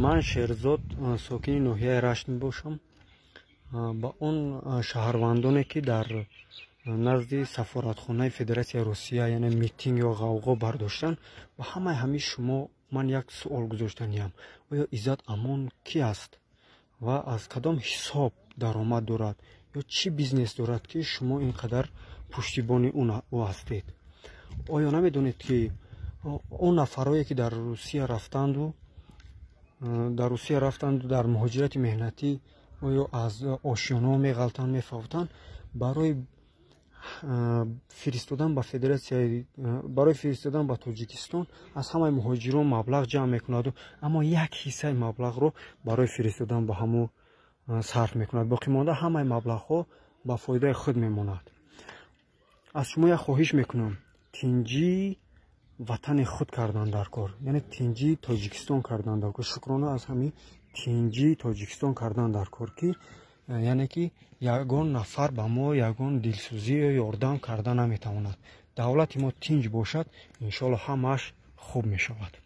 من شیرزاد ساکن ناحیه رشت میباشم. با اون شهروندانی که در نزد سفارتخانه فدراسیون روسیه یعنی میتینگ یا غوغا برداشتن و همه شما من یک سوال گذاشتنیم: آیا عزت امان کی است و از کدام حساب درآمد دارد یا چی بیزنس دارد که شما اینقدر پشتیبانی او هستید؟ آیا نمیدونید که اون نفرایی که در روسیه رفتند و در مهاجرت مهنتی آیا از آشیانه میغلطند میفوتند برای فرستادن به فدراسیون، برای فرستادن به تاجیکستان از همه مهاجران مبلغ جمع میکند، اما یک حصه مبلغ رو برای فرستادن به همو صرف میکند، باقی مانده همه مبلغ ها به فایده خود میماند. از شما یک خواهش میکنم تینجی وطن خود کردن در کار، یعنی تینجی تاجیکستان کردن در کار. شکرانه از همین تینجی تاجیکستان کردن در کار که یعنی که یگان نفر به ما یگان دلسوزی یا یاردم کردن نمیتواند. دولت ما تینج باشد انشالله همش خوب میشود.